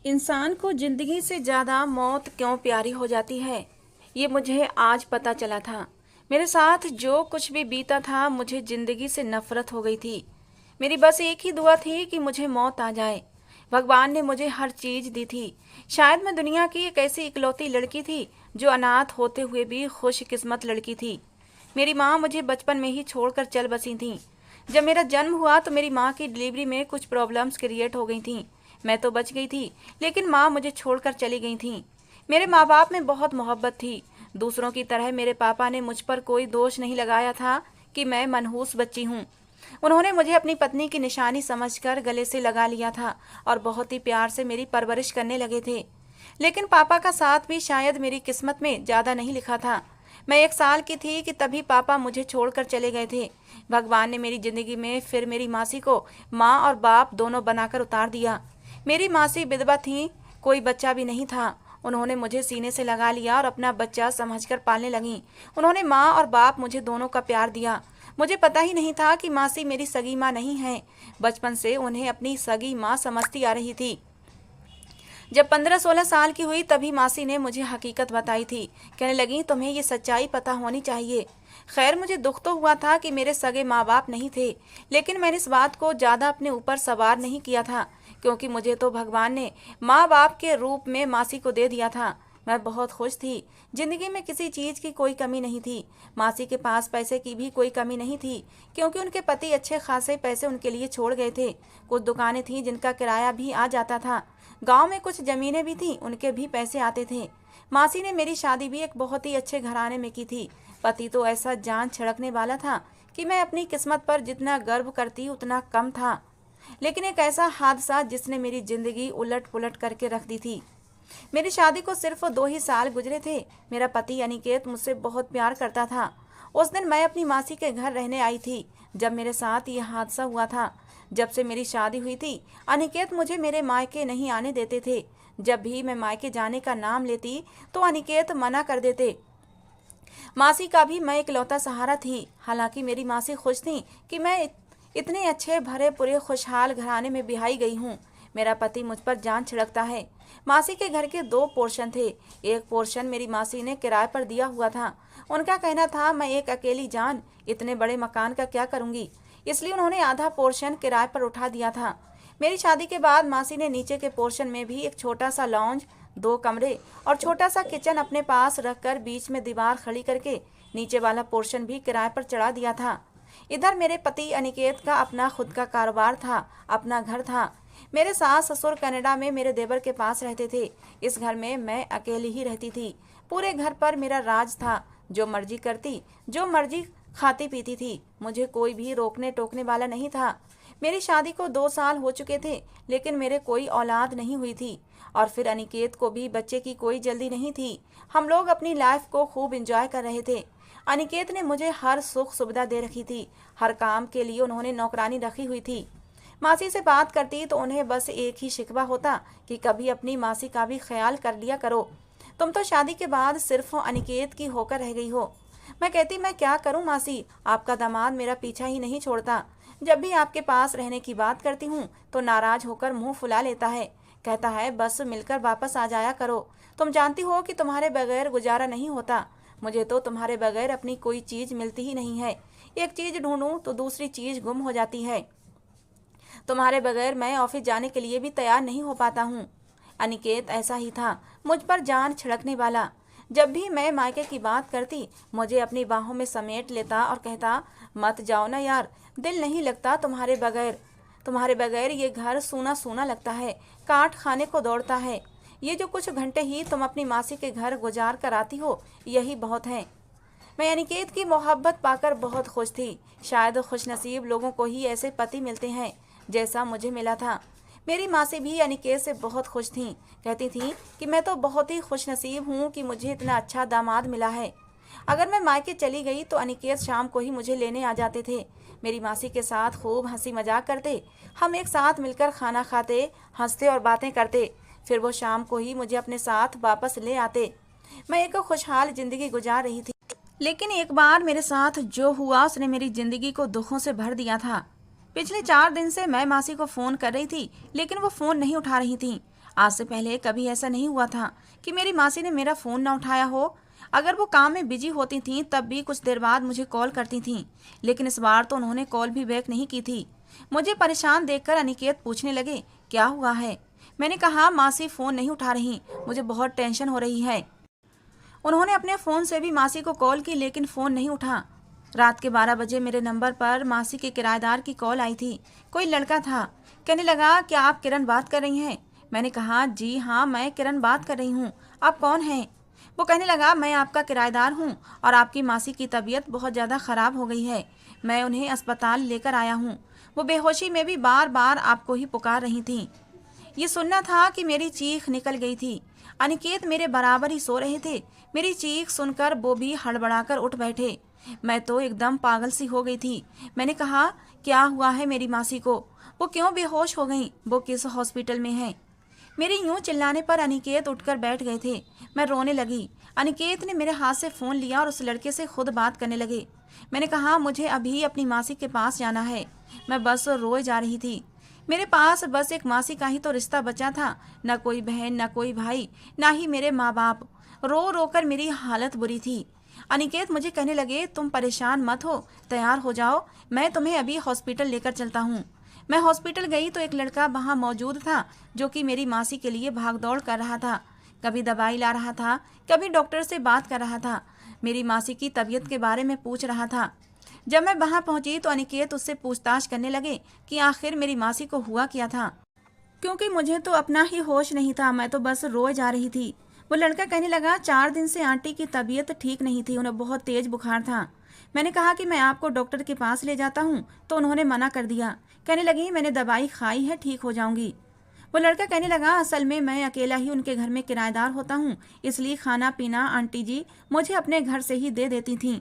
इंसान को जिंदगी से ज़्यादा मौत क्यों प्यारी हो जाती है, ये मुझे आज पता चला था। मेरे साथ जो कुछ भी बीता था, मुझे जिंदगी से नफरत हो गई थी। मेरी बस एक ही दुआ थी कि मुझे मौत आ जाए। भगवान ने मुझे हर चीज दी थी। शायद मैं दुनिया की एक ऐसी इकलौती लड़की थी जो अनाथ होते हुए भी खुशकिस्मत लड़की थी। मेरी माँ मुझे बचपन में ही छोड़कर चल बसी थी। जब मेरा जन्म हुआ तो मेरी माँ की डिलीवरी में कुछ प्रॉब्लम्स क्रिएट हो गई थी। मैं तो बच गई थी, लेकिन माँ मुझे छोड़कर चली गई थी। मेरे माँ बाप में बहुत मोहब्बत थी। दूसरों की तरह मेरे पापा ने मुझ पर कोई दोष नहीं लगाया था कि मैं मनहूस बच्ची हूँ। उन्होंने मुझे अपनी पत्नी की निशानी समझकर गले से लगा लिया था और बहुत ही प्यार से मेरी परवरिश करने लगे थे। लेकिन पापा का साथ भी शायद मेरी किस्मत में ज़्यादा नहीं लिखा था। मैं 1 साल की थी कि तभी पापा मुझे छोड़कर चले गए थे। भगवान ने मेरी जिंदगी में फिर मेरी मासी को माँ और बाप दोनों बनाकर उतार दिया। मेरी मासी विधवा थी, कोई बच्चा भी नहीं था। उन्होंने मुझे सीने से लगा लिया और अपना बच्चा समझकर पालने लगी। उन्होंने माँ और बाप मुझे दोनों का प्यार दिया। मुझे पता ही नहीं था कि मासी मेरी सगी माँ नहीं है। बचपन से उन्हें अपनी सगी माँ समझती आ रही थी। जब 15-16 साल की हुई तभी मासी ने मुझे हकीकत बताई थी। कहने लगी, तुम्हें ये सच्चाई पता होनी चाहिए। खैर, मुझे दुख तो हुआ था कि मेरे सगे माँ बाप नहीं थे, लेकिन मैंने इस बात को ज़्यादा अपने ऊपर सवार नहीं किया था, क्योंकि मुझे तो भगवान ने माँ बाप के रूप में मासी को दे दिया था। मैं बहुत खुश थी। जिंदगी में किसी चीज़ की कोई कमी नहीं थी। मासी के पास पैसे की भी कोई कमी नहीं थी, क्योंकि उनके पति अच्छे खासे पैसे उनके लिए छोड़ गए थे। कुछ दुकानें थीं जिनका किराया भी आ जाता था। गांव में कुछ जमीनें भी थीं, उनके भी पैसे आते थे। मासी ने मेरी शादी भी एक बहुत ही अच्छे घराने में की थी। पति तो ऐसा जान छिड़कने वाला था कि मैं अपनी किस्मत पर जितना गर्व करती उतना कम था। लेकिन एक ऐसा हादसा जिसने मेरी जिंदगी उलट पुलट करके रख दी थी। मेरी शादी को सिर्फ 2 ही साल गुजरे थे। मेरा पति अनिकेत मुझसे बहुत प्यार करता था। उस दिन मैं अपनी मासी के घर रहने आई थी जब मेरे साथ ये हादसा हुआ था। जब से मेरी शादी हुई थी, अनिकेत मुझे मेरे मायके नहीं आने देते थे। जब भी मैं मायके जाने का नाम लेती तो अनिकेत मना कर देते। मासी का भी मैं इकलौता सहारा थी। हालांकि मेरी मासी खुश थी कि मैं इतने अच्छे भरे पूरे खुशहाल घराने में बिहाई गई हूँ। मेरा पति मुझ पर जान छिड़कता है। मासी के घर के 2 पोर्शन थे। एक पोर्शन मेरी मासी ने किराए पर दिया हुआ था। उनका कहना था, मैं एक अकेली जान इतने बड़े मकान का क्या करूंगी, इसलिए उन्होंने आधा पोर्शन किराए पर उठा दिया था। मेरी शादी के बाद मासी ने नीचे के पोर्शन में भी एक छोटा सा लॉन्ज, 2 कमरे और छोटा सा किचन अपने पास रखकर बीच में दीवार खड़ी करके नीचे वाला पोर्शन भी किराए पर चढ़ा दिया था। इधर मेरे पति अनिकेत का अपना खुद का कारोबार था, अपना घर था। मेरे सास ससुर कनाडा में मेरे देवर के पास रहते थे। इस घर में मैं अकेली ही रहती थी। पूरे घर पर मेरा राज था। जो मर्जी करती, जो मर्जी खाती पीती थी। मुझे कोई भी रोकने टोकने वाला नहीं था। मेरी शादी को 2 साल हो चुके थे, लेकिन मेरे कोई औलाद नहीं हुई थी। और फिर अनिकेत को भी बच्चे की कोई जल्दी नहीं थी। हम लोग अपनी लाइफ को खूब एंजॉय कर रहे थे। अनिकेत ने मुझे हर सुख सुविधा दे रखी थी। हर काम के लिए उन्होंने नौकरानी रखी हुई थी। मासी से बात करती तो उन्हें बस एक ही शिकवा होता कि कभी अपनी मासी का भी ख्याल कर लिया करो। तुम तो शादी के बाद सिर्फ अनिकेत की होकर रह गई हो। मैं कहती, मैं क्या करूं मासी, आपका दामाद मेरा पीछा ही नहीं छोड़ता। जब भी आपके पास रहने की बात करती हूँ तो नाराज होकर मुंह फुला लेता है। कहता है, बस मिलकर वापस आ जाया करो। तुम जानती हो कि तुम्हारे बगैर गुजारा नहीं होता। मुझे तो तुम्हारे बगैर अपनी कोई चीज मिलती ही नहीं है। एक चीज ढूंढूं तो दूसरी चीज गुम हो जाती है। तुम्हारे बगैर मैं ऑफिस जाने के लिए भी तैयार नहीं हो पाता हूँ। अनिकेत ऐसा ही था, मुझ पर जान छिड़कने वाला। जब भी मैं मायके की बात करती, मुझे अपनी बाहों में समेट लेता और कहता, मत जाओ ना यार, दिल नहीं लगता तुम्हारे बगैर। तुम्हारे बगैर ये घर सूना सूना लगता है, काट खाने को दौड़ता है। ये जो कुछ घंटे ही तुम अपनी मासी के घर गुजार कर आती हो, यही बहुत है। मैं अनिकेत की मोहब्बत पाकर बहुत खुश थी। शायद खुशनसीब लोगों को ही ऐसे पति मिलते हैं जैसा मुझे मिला था। मेरी मासी भी अनिकेत से बहुत खुश थीं। कहती थीं कि मैं तो बहुत ही खुशनसीब हूँ कि मुझे इतना अच्छा दामाद मिला है। अगर मैं मायके चली गई तो अनिकेत शाम को ही मुझे लेने आ जाते थे। मेरी मासी के साथ खूब हंसी मजाक करते। हम एक साथ मिलकर खाना खाते, हंसते और बातें करते। फिर वो शाम को ही मुझे अपने साथ वापस ले आते। मैं एक खुशहाल जिंदगी गुजार रही थी। लेकिन एक बार मेरे साथ जो हुआ उसने मेरी जिंदगी को दुखों से भर दिया था। पिछले 4 दिन से मैं मासी को फोन कर रही थी, लेकिन वो फोन नहीं उठा रही थी। आज से पहले कभी ऐसा नहीं हुआ था कि मेरी मासी ने मेरा फ़ोन ना उठाया हो। अगर वो काम में बिजी होती थीं तब भी कुछ देर बाद मुझे कॉल करती थीं, लेकिन इस बार तो उन्होंने कॉल भी बैक नहीं की थी। मुझे परेशान देखकर अनिकेत पूछने लगे, क्या हुआ है? मैंने कहा, मासी फ़ोन नहीं उठा रही, मुझे बहुत टेंशन हो रही है। उन्होंने अपने फ़ोन से भी मासी को कॉल की, लेकिन फ़ोन नहीं उठा। रात के 12 बजे मेरे नंबर पर मासी के किराएदार की कॉल आई थी। कोई लड़का था। कहने लगा, क्या आप किरण बात कर रही हैं? मैंने कहा, जी हाँ, मैं किरण बात कर रही हूँ। आप कौन हैं? वो कहने लगा, मैं आपका किराएदार हूँ और आपकी मासी की तबीयत बहुत ज़्यादा ख़राब हो गई है। मैं उन्हें अस्पताल लेकर आया हूँ। वो बेहोशी में भी बार बार आपको ही पुकार रही थी। ये सुनना था कि मेरी चीख निकल गई थी। अनिकेत मेरे बराबर ही सो रहे थे। मेरी चीख सुनकर वो भी हड़बड़ाकर उठ बैठे। मैं तो एकदम पागल सी हो गई थी। मैंने कहा, क्या हुआ है मेरी मासी को? वो क्यों बेहोश हो गई? वो किस हॉस्पिटल में है? मेरे यूं चिल्लाने पर अनिकेत उठकर बैठ गए थे। मैं रोने लगी। अनिकेत ने मेरे हाथ से फ़ोन लिया और उस लड़के से खुद बात करने लगे। मैंने कहा, मुझे अभी अपनी मासी के पास जाना है। मैं बस रोए जा रही थी। मेरे पास बस एक मासी का ही तो रिश्ता बचा था, न कोई बहन, न कोई भाई, ना ही मेरे माँ बाप। रो रो कर मेरी हालत बुरी थी। अनिकेत मुझे कहने लगे, तुम परेशान मत हो, तैयार हो जाओ, मैं तुम्हें अभी हॉस्पिटल लेकर चलता हूँ। मैं हॉस्पिटल गई तो एक लड़का वहाँ मौजूद था जो कि मेरी मासी के लिए भागदौड़ कर रहा था। कभी दवाई ला रहा था, कभी डॉक्टर से बात कर रहा था, मेरी मासी की तबीयत के बारे में पूछ रहा था। जब मैं वहाँ पहुंची तो अनिकेत उससे पूछताछ करने लगे कि आखिर मेरी मासी को हुआ क्या था, क्योंकि मुझे तो अपना ही होश नहीं था। मैं तो बस रोए जा रही थी। वो लड़का कहने लगा, 4 दिन से आंटी की तबीयत ठीक नहीं थी, उन्हें बहुत तेज बुखार था। मैंने कहा कि मैं आपको डॉक्टर के पास ले जाता हूँ, तो उन्होंने मना कर दिया। कहने लगी, मैंने दवाई खाई है, ठीक हो जाऊंगी। वो लड़का कहने लगा, असल में मैं अकेला ही उनके घर में किराएदार होता हूँ, इसलिए खाना पीना आंटी जी मुझे अपने घर से ही दे देती थीं।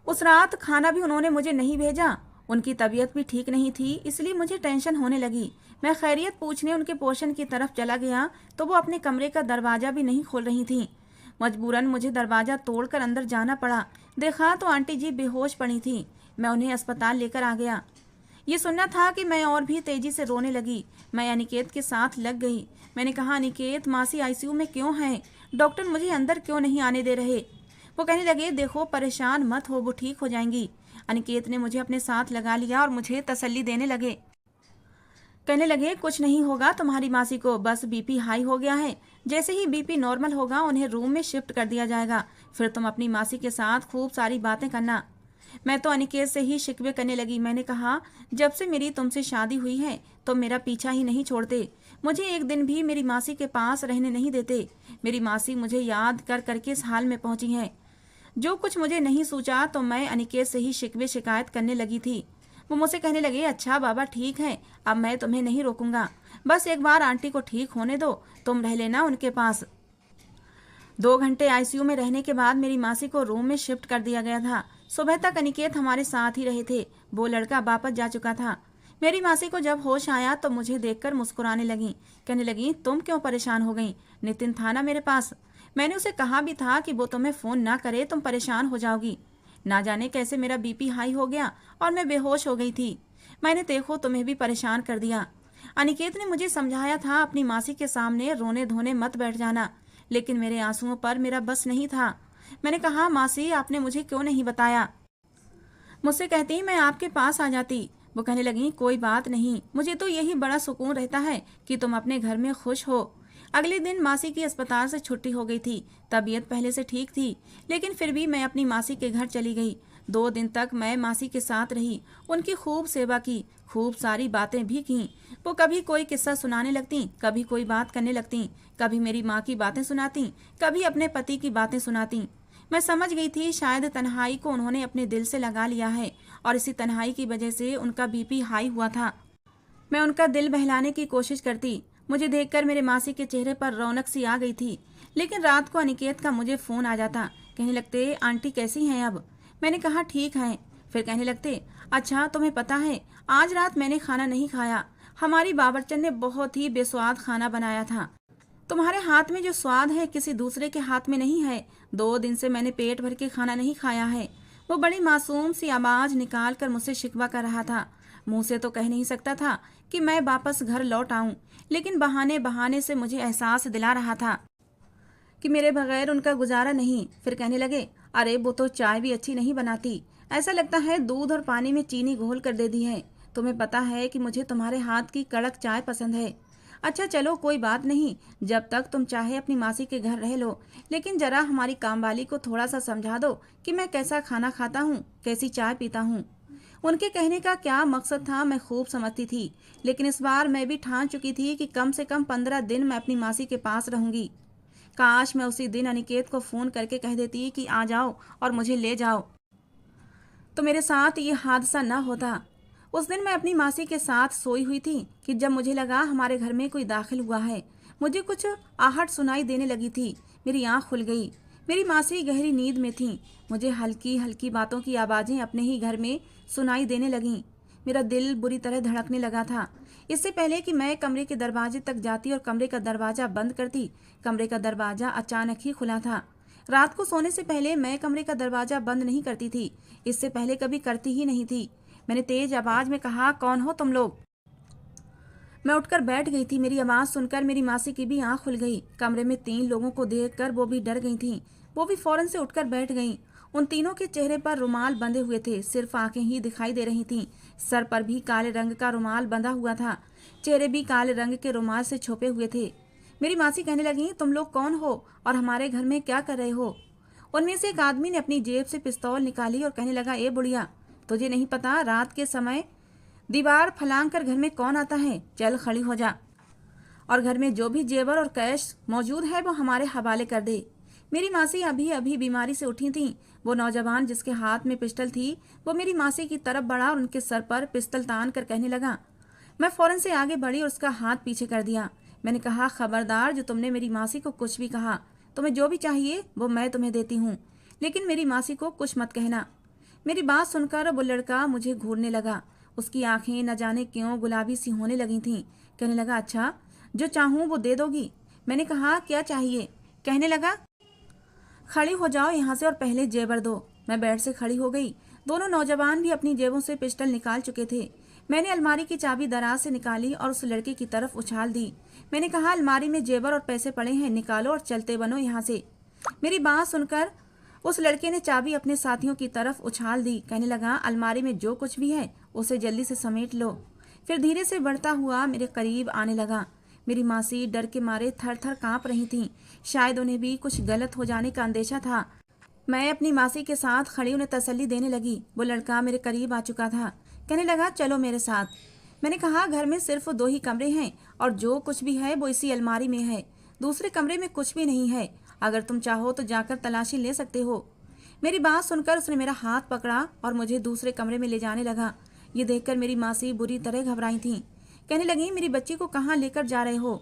उस रात खाना भी उन्होंने मुझे नहीं भेजा। उनकी तबीयत भी ठीक नहीं थी, इसलिए मुझे टेंशन होने लगी। मैं खैरियत पूछने उनके पोर्शन की तरफ चला गया तो वो अपने कमरे का दरवाज़ा भी नहीं खोल रही थी। मजबूरन मुझे दरवाज़ा तोड़कर अंदर जाना पड़ा। देखा तो आंटी जी बेहोश पड़ी थी। मैं उन्हें अस्पताल लेकर आ गया। ये सुनना था कि मैं और भी तेजी से रोने लगी। मैं अनिकेत के साथ लग गई। मैंने कहा, अनिकेत, मासी आईसीयू में क्यों है? डॉक्टर मुझे अंदर क्यों नहीं आने दे रहे? वो कहने लगे, देखो, परेशान मत हो, वो ठीक हो जाएंगी। अनिकेत ने मुझे अपने साथ लगा लिया और मुझे तसल्ली देने लगे। कहने लगे, कुछ नहीं होगा तुम्हारी मासी को, बस बीपी हाई हो गया है। जैसे ही बीपी नॉर्मल होगा उन्हें रूम में शिफ्ट कर दिया जाएगा, फिर तुम अपनी मासी के साथ खूब सारी बातें करना। मैं तो अनिकेत से ही शिकवे करने लगी। मैंने कहा, जब से मेरी तुमसे शादी हुई है तो मेरा पीछा ही नहीं छोड़ते, मुझे एक दिन भी मेरी मासी के पास रहने नहीं देते। मेरी मासी मुझे याद कर करके इस हाल में पहुंची है। जो कुछ मुझे नहीं सूझा तो मैं अनिकेत से ही शिकवे शिकायत करने लगी थी। वो मुझसे कहने लगे, अच्छा बाबा, ठीक है, अब मैं तुम्हें नहीं रोकूंगा, बस एक बार आंटी को ठीक होने दो, तुम रह लेना उनके पास। 2 घंटे आईसीयू में रहने के बाद मेरी मासी को रूम में शिफ्ट कर दिया गया था। सुबह तक अनिकेत हमारे साथ ही रहे थे। वो लड़का वापस जा चुका था। मेरी मासी को जब होश आया तो मुझे देखकर मुस्कुराने लगी। कहने लगी, तुम क्यों परेशान हो गई? नितिन था ना मेरे पास, मैंने उसे कहा भी था कि वो तुम्हें फ़ोन ना करे, तुम परेशान हो जाओगी। ना जाने कैसे मेरा बीपी हाई हो गया और मैं बेहोश हो गई थी। मैंने देखो तुम्हें भी परेशान कर दिया। अनिकेत ने मुझे समझाया था, अपनी मासी के सामने रोने धोने मत बैठ जाना, लेकिन मेरे आंसुओं पर मेरा बस नहीं था। मैंने कहा, मासी, आपने मुझे क्यों नहीं बताया? मुझसे कहती मैं आपके पास आ जाती। वो कहने लगी, कोई बात नहीं, मुझे तो यही बड़ा सुकून रहता है कि तुम अपने घर में खुश हो। अगले दिन मासी की अस्पताल से छुट्टी हो गई थी। तबीयत पहले से ठीक थी, लेकिन फिर भी मैं अपनी मासी के घर चली गई। 2 दिन तक मैं मासी के साथ रही, उनकी खूब सेवा की, खूब सारी बातें भी की। वो कभी कोई किस्सा सुनाने लगती, कभी कोई बात करने लगती, कभी मेरी माँ की बातें सुनाती, कभी अपने पति की बातें सुनाती। मैं समझ गई थी शायद तन्हाई को उन्होंने अपने दिल से लगा लिया है और इसी तन्हाई की वजह से उनका बीपी हाई हुआ था। मैं उनका दिल बहलाने की कोशिश करती। मुझे देखकर मेरे मासी के चेहरे पर रौनक सी आ गई थी। लेकिन रात को अनिकेत का मुझे फ़ोन आ जाता। कहने लगते, आंटी कैसी हैं अब? मैंने कहा, ठीक हैं। फिर कहने लगते, अच्छा तुम्हें पता है, आज रात मैंने खाना नहीं खाया। हमारी बावर्चन ने बहुत ही बेस्वाद खाना बनाया था। तुम्हारे हाथ में जो स्वाद है किसी दूसरे के हाथ में नहीं है। 2 दिन से मैंने पेट भर के खाना नहीं खाया है। वो बड़ी मासूम सी आवाज़ निकाल कर मुझसे शिकवा कर रहा था। मुंह से तो कह नहीं सकता था कि मैं वापस घर लौट आऊं, लेकिन बहाने बहाने से मुझे एहसास दिला रहा था कि मेरे बगैर उनका गुजारा नहीं। फिर कहने लगे, अरे वो तो चाय भी अच्छी नहीं बनाती, ऐसा लगता है दूध और पानी में चीनी घोल कर दे दी है। तुम्हें पता है कि मुझे तुम्हारे हाथ की कड़क चाय पसंद है। अच्छा चलो कोई बात नहीं, जब तक तुम चाहे अपनी मासी के घर रह लो, लेकिन जरा हमारी कामवाली को थोड़ा सा समझा दो कि मैं कैसा खाना खाता हूँ, कैसी चाय पीता हूँ। उनके कहने का क्या मकसद था मैं खूब समझती थी, लेकिन इस बार मैं भी ठान चुकी थी कि कम से कम 15 दिन मैं अपनी मासी के पास रहूंगी। काश मैं उसी दिन अनिकेत को फोन करके कह देती कि आ जाओ और मुझे ले जाओ, तो मेरे साथ ये हादसा न होता। उस दिन मैं अपनी मासी के साथ सोई हुई थी कि जब मुझे लगा हमारे घर में कोई दाखिल हुआ है। मुझे कुछ आहट सुनाई देने लगी थी। मेरी आंख खुल गई। मेरी मासी गहरी नींद में थी। मुझे हल्की हल्की बातों की आवाज़ें अपने ही घर में सुनाई देने लगीं। मेरा दिल बुरी तरह धड़कने लगा था। इससे पहले कि मैं कमरे के दरवाजे तक जाती और कमरे का दरवाज़ा बंद करती, कमरे का दरवाज़ा अचानक ही खुला था। रात को सोने से पहले मैं कमरे का दरवाज़ा बंद नहीं करती थी, इससे पहले कभी करती ही नहीं थी। मैंने तेज आवाज में कहा, कौन हो तुम लोग? मैं उठकर बैठ गई थी। मेरी आवाज़ सुनकर मेरी मासी की भी आंख खुल गई। कमरे में 3 लोगों को देखकर वो भी डर गई थीं। वो भी फौरन से उठकर बैठ गईं। उन तीनों के चेहरे पर रुमाल बंधे हुए थे, सिर्फ आंखें ही दिखाई दे रही थीं। सर पर भी काले रंग का रुमाल बंधा हुआ था, चेहरे भी काले रंग के रुमाल से छुपे हुए थे। मेरी मासी कहने लगी, तुम लोग कौन हो और हमारे घर में क्या कर रहे हो? उनमें से एक आदमी ने अपनी जेब से पिस्तौल निकाली और कहने लगा, ए बुढ़िया, तुझे नहीं पता रात के समय दीवार फलांग कर घर में कौन आता है? चल खड़ी हो जा और घर में जो भी जेवर और कैश मौजूद है वो हमारे हवाले कर दे। मेरी मासी अभी अभी बीमारी से उठी थी। वो नौजवान जिसके हाथ में पिस्टल थी वो मेरी मासी की तरफ बढ़ा और उनके सर पर पिस्टल तान कर कहने लगा। मैं फौरन से आगे बढ़ी और उसका हाथ पीछे कर दिया। मैंने कहा, खबरदार, जो तुमने मेरी मासी को कुछ भी कहा, तुम्हें जो भी चाहिए वो मैं तुम्हें देती हूँ, लेकिन मेरी मासी को कुछ मत कहना। मेरी बात सुनकर वो लड़का मुझे घूरने लगा। उसकी आंखें न जाने क्यों गुलाबी सी होने लगी थीं। कहने लगा, अच्छा, जो चाहूँ वो दे दोगी? मैंने कहा, क्या चाहिए? कहने लगा, खड़ी हो जाओ यहाँ से और पहले जेवर दो। मैं बेड से खड़ी हो गई। दोनों नौजवान भी अपनी जेबों से पिस्टल निकाल चुके थे। मैंने अलमारी की चाबी दराज से निकाली और उस लड़के की तरफ उछाल दी। मैंने कहा, अलमारी में जेवर और पैसे पड़े हैं, निकालो और चलते बनो यहाँ से। मेरी बात सुनकर उस लड़के ने चाबी अपने साथियों की तरफ उछाल दी। कहने लगा, अलमारी में जो कुछ भी है उसे जल्दी से समेट लो। फिर धीरे से बढ़ता हुआ मेरे करीब आने लगा। मेरी मासी डर के मारे थर थर कांप रही थीं। शायद उन्हें भी कुछ गलत हो जाने का अंदेशा था। मैं अपनी मासी के साथ खड़ी उन्हें तसल्ली देने लगी। वो लड़का मेरे करीब आ चुका था। कहने लगा, चलो मेरे साथ। मैंने कहा, घर में सिर्फ 2 ही कमरे हैं और जो कुछ भी है वो इसी अलमारी में है। दूसरे कमरे में कुछ भी नहीं है। अगर तुम चाहो तो जाकर तलाशी ले सकते हो। मेरी बात सुनकर उसने मेरा हाथ पकड़ा और मुझे दूसरे कमरे में ले जाने लगा। ये देखकर मेरी मासी बुरी तरह घबराई थी। कहने लगी, मेरी बच्ची को कहाँ लेकर जा रहे हो?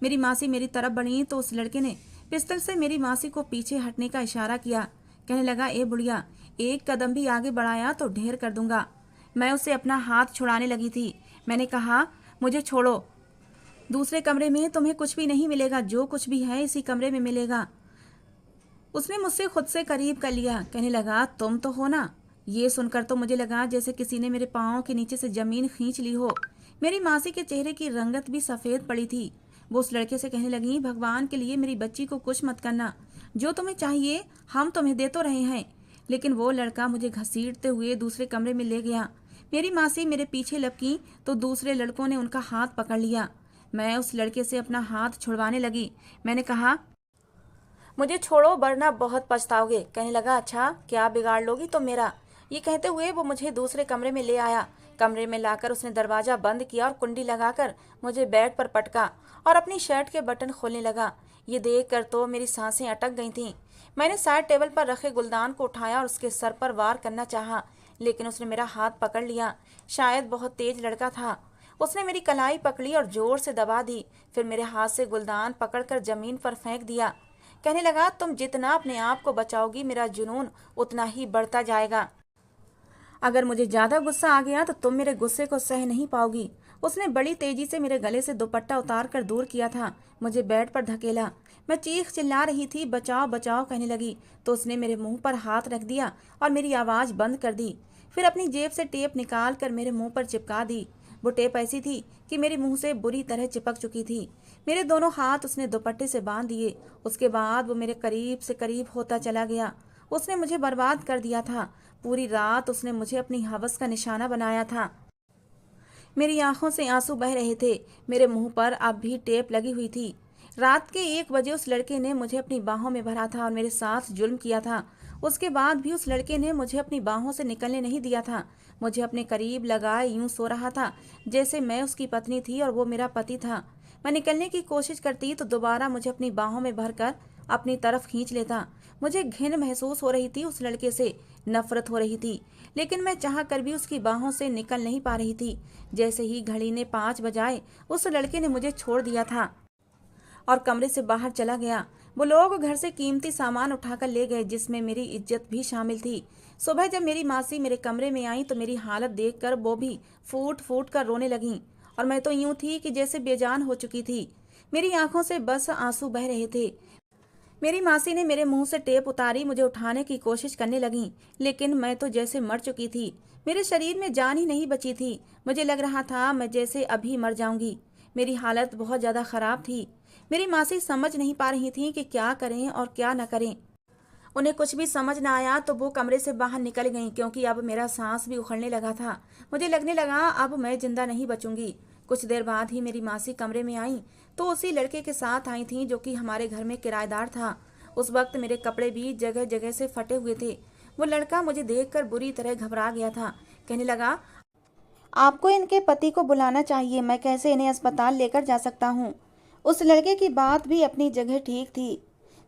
मेरी मासी मेरी तरफ बढ़ी तो उस लड़के ने पिस्तल से मेरी मासी को पीछे हटने का इशारा किया। कहने लगा, ए बुढ़िया, एक कदम भी आगे बढ़ाया तो ढेर कर दूंगा। मैं उसे अपना हाथ छुड़ाने लगी थी। मैंने कहा, मुझे छोड़ो, दूसरे कमरे में तुम्हें कुछ भी नहीं मिलेगा, जो कुछ भी है इसी कमरे में मिलेगा। उसने मुझसे खुद से करीब कर लिया। कहने लगा, तुम तो हो ना? ये सुनकर तो मुझे लगा जैसे किसी ने मेरे पाँव के नीचे से जमीन खींच ली हो। मेरी मासी के चेहरे की रंगत भी सफ़ेद पड़ी थी। वो उस लड़के से कहने लगी, भगवान के लिए मेरी बच्ची को कुछ मत करना, जो तुम्हें चाहिए हम तुम्हें दे तो रहे हैं। लेकिन वो लड़का मुझे घसीटते हुए दूसरे कमरे में ले गया। मेरी मासी मेरे पीछे लपकी तो दूसरे लड़कों ने उनका हाथ पकड़ लिया। मैं उस लड़के से अपना हाथ छुड़वाने लगी। मैंने कहा, मुझे छोड़ो वरना बहुत पछताओगे। कहने लगा, अच्छा, क्या बिगाड़ लोगी तुम मेरा? ये कहते हुए वो मुझे दूसरे कमरे में ले आया। कमरे में लाकर उसने दरवाज़ा बंद किया और कुंडी लगाकर मुझे बेड पर पटका और अपनी शर्ट के बटन खोलने लगा। ये देखकर तो मेरी सांसें अटक गई थीं। मैंने साइड टेबल पर रखे गुलदान को उठाया और उसके सर पर वार करना चाहा, लेकिन उसने मेरा हाथ पकड़ लिया। शायद बहुत तेज लड़का था। उसने मेरी कलाई पकड़ी और जोर से दबा दी। फिर मेरे हाथ से गुलदान पकड़कर जमीन पर फेंक दिया। कहने लगा, तुम जितना अपने आप को बचाओगी मेरा जुनून उतना ही बढ़ता जाएगा। अगर मुझे ज़्यादा गुस्सा आ गया तो तुम मेरे गुस्से को सह नहीं पाओगी। उसने बड़ी तेजी से मेरे गले से दुपट्टा उतार कर दूर किया था। मुझे बेड पर धकेला। मैं चीख चिल्ला रही थी, बचाओ बचाओ कहने लगी, तो उसने मेरे मुंह पर हाथ रख दिया और मेरी आवाज़ बंद कर दी। फिर अपनी जेब से टेप निकाल कर मेरे मुंह पर चिपका दी। वो टेप ऐसी थी कि मेरे मुंह से बुरी तरह चिपक चुकी थी। मेरे दोनों हाथ उसने दुपट्टे से बांध दिए। उसके बाद वो मेरे करीब से करीब होता चला गया। उसने मुझे बर्बाद कर दिया था। पूरी रात उसने मुझे अपनी हवस का निशाना बनाया था। मेरी आंखों से आंसू बह रहे थे। मेरे मुंह पर अब भी टेप लगी हुई थी। रात के 1 बजे उस लड़के ने मुझे अपनी बाहों में भरा था और मेरे साथ जुल्म किया था। उसके बाद भी उस लड़के ने मुझे अपनी बाहों से निकलने नहीं दिया था। मुझे अपने करीब लगाए यूं सो रहा था जैसे मैं उसकी पत्नी थी और वो मेरा पति था। मैं निकलने की कोशिश करती तो दोबारा मुझे अपनी बाहों में भरकर अपनी तरफ खींच लेता। मुझे घिन महसूस हो रही थी, उस लड़के से नफरत हो रही थी, लेकिन मैं चाह कर भी उसकी बाहों से निकल नहीं पा रही थी। जैसे ही घड़ी ने 5 बजाए उस लड़के ने मुझे छोड़ दिया था और कमरे से बाहर चला गया। वो लोग घर से कीमती सामान उठाकर ले गए जिसमें मेरी इज्जत भी शामिल थी। सुबह जब मेरी मासी मेरे कमरे में आई तो मेरी हालत देखकर वो भी फूट फूट कर रोने लगी और मैं तो यूं थी कि जैसे बेजान हो चुकी थी। मेरी आंखों से बस आंसू बह रहे थे। मेरी मासी ने मेरे मुंह से टेप उतारी, मुझे उठाने की कोशिश करने लगी, लेकिन मैं तो जैसे मर चुकी थी। मेरे शरीर में जान ही नहीं बची थी। मुझे लग रहा था मैं जैसे अभी मर जाऊंगी। मेरी हालत बहुत ज्यादा खराब थी। मेरी मासी समझ नहीं पा रही थी कि क्या करें और क्या न करें। उन्हें कुछ भी समझ ना आया तो वो कमरे से बाहर निकल गईं, क्योंकि अब मेरा सांस भी उखड़ने लगा था। मुझे लगने लगा अब मैं जिंदा नहीं बचूंगी। कुछ देर बाद ही मेरी मासी कमरे में आई तो उसी लड़के के साथ आई थी जो कि हमारे घर में किराएदार था। उस वक्त मेरे कपड़े भी जगह जगह से फटे हुए थे। वो लड़का मुझे देखकर बुरी तरह घबरा गया था। कहने लगा, आपको इनके पति को बुलाना चाहिए, मैं कैसे इन्हें अस्पताल लेकर जा सकता हूँ। उस लड़के की बात भी अपनी जगह ठीक थी।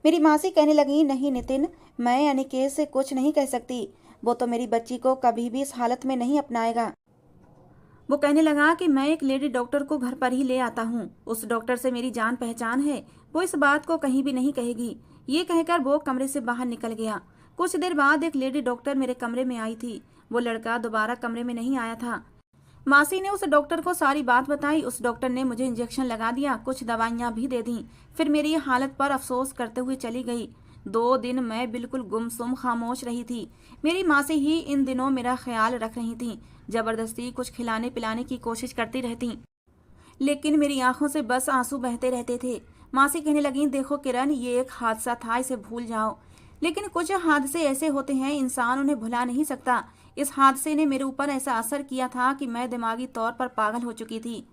मेरी मासी कहने लगी, नहीं नितिन, मैं अनिकेत से कुछ नहीं कह सकती। वो तो मेरी बच्ची को कभी भी इस हालत में नहीं अपनाएगा। वो कहने लगा कि मैं एक लेडी डॉक्टर को घर पर ही ले आता हूँ। उस डॉक्टर से मेरी जान पहचान है, वो इस बात को कहीं भी नहीं कहेगी। ये कहकर वो कमरे से बाहर निकल गया। कुछ देर बाद एक लेडी डॉक्टर मेरे कमरे में आई थी। वो लड़का दोबारा कमरे में नहीं आया था। मासी ने उस डॉक्टर को सारी बात बताई। उस डॉक्टर ने मुझे इंजेक्शन लगा दिया, कुछ दवाइयाँ भी दे दी। फिर मेरी हालत पर अफसोस करते हुए चली गई। 2 दिन मैं बिल्कुल गुमसुम खामोश रही थी। मेरी मासी ही इन दिनों मेरा ख्याल रख रही थी। जबरदस्ती कुछ खिलाने पिलाने की कोशिश करती रहती, लेकिन मेरी आंखों से बस आंसू बहते रहते थे। मासी कहने लगी, देखो किरण, ये एक हादसा था, इसे भूल जाओ। लेकिन कुछ हादसे ऐसे होते हैं, इंसान उन्हें भुला नहीं सकता। इस हादसे ने मेरे ऊपर ऐसा असर किया था कि मैं दिमागी तौर पर पागल हो चुकी थी।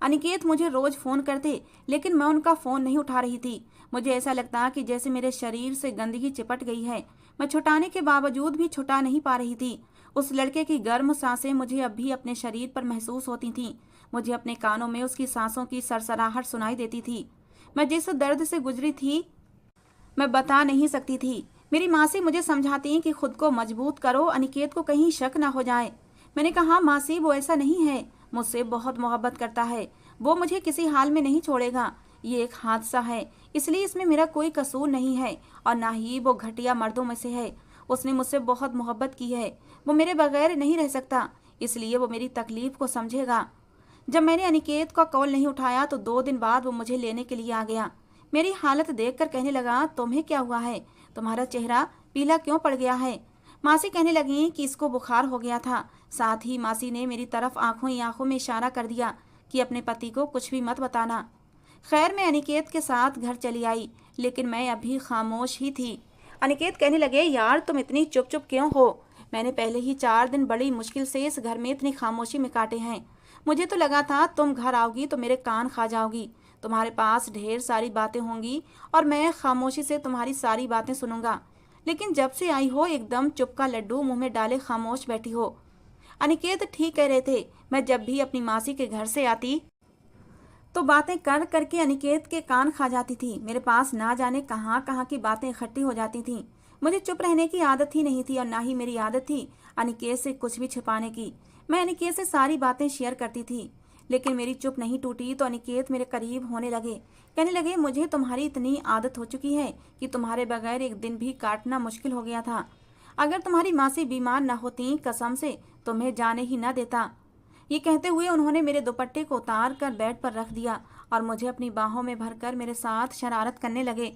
अनिकेत मुझे रोज फोन करते, लेकिन मैं उनका फोन नहीं उठा रही थी। मुझे ऐसा लगता कि जैसे मेरे शरीर से गंदगी चिपट गई है। मैं छुटाने के बावजूद भी छुटा नहीं पा रही थी। उस लड़के की गर्म सांसें मुझे अब भी अपने शरीर पर महसूस होती थीं। मुझे अपने कानों में उसकी सांसों की सरसराहट सुनाई देती थी। मैं जिस दर्द से गुजरी थी मैं बता नहीं सकती थी। मेरी मासी मुझे समझाती कि खुद को मजबूत करो, अनिकेत को कहीं शक ना हो जाए। मैंने कहा, मासी वो ऐसा नहीं है, मुझसे बहुत मोहब्बत करता है, वो मुझे किसी हाल में नहीं छोड़ेगा। ये एक हादसा है, इसलिए इसमें मेरा कोई कसूर नहीं है और ना ही वो घटिया मर्दों में से है। उसने मुझसे बहुत मोहब्बत की है, वो मेरे बगैर नहीं रह सकता, इसलिए वो मेरी तकलीफ को समझेगा। जब मैंने अनिकेत का कॉल नहीं उठाया तो 2 दिन बाद वो मुझे लेने के लिए आ गया। मेरी हालत देखकर कहने लगा, तुम्हें क्या हुआ है? तुम्हारा चेहरा पीला क्यों पड़ गया है? मासी कहने लगी कि इसको बुखार हो गया था। साथ ही मासी ने मेरी तरफ आंखों ही आंखों में इशारा कर दिया कि अपने पति को कुछ भी मत बताना। खैर, मैं अनिकेत के साथ घर चली आई, लेकिन मैं अभी खामोश ही थी। अनिकेत कहने लगे, यार तुम इतनी चुप चुप क्यों हो? मैंने पहले ही 4 दिन बड़ी मुश्किल से इस घर में इतनी खामोशी में काटे हैं। मुझे तो लगा था तुम घर आओगी तो मेरे कान खा जाओगी, तुम्हारे पास ढेर सारी बातें होंगी और मैं खामोशी से तुम्हारी सारी बातें सुनूंगा। लेकिन जब से आई हो एकदम चुप का लड्डू मुंह में डाले खामोश बैठी हो। अनिकेत ठीक कह रहे थे। मैं जब भी अपनी मासी के घर से आती तो बातें कर करके अनिकेत के कान खा जाती थी। मेरे पास ना जाने कहाँ कहाँ की बातें इकट्ठी हो जाती थीं। मुझे चुप रहने की आदत ही नहीं थी और ना ही मेरी आदत थी अनिकेत से कुछ भी छिपाने की। मैं अनिकेत से सारी बातें शेयर करती थी, लेकिन मेरी चुप नहीं टूटी तो अनिकेत मेरे करीब होने लगे। कहने लगे, मुझे तुम्हारी इतनी आदत हो चुकी है कि तुम्हारे बगैर एक दिन भी काटना मुश्किल हो गया था। अगर तुम्हारी मासी बीमार न होती, कसम से तुम्हें जाने ही न देता। ये कहते हुए उन्होंने मेरे दुपट्टे को उतार कर बेड पर रख दिया और मुझे अपनी बाहों में भरकर मेरे साथ शरारत करने लगे।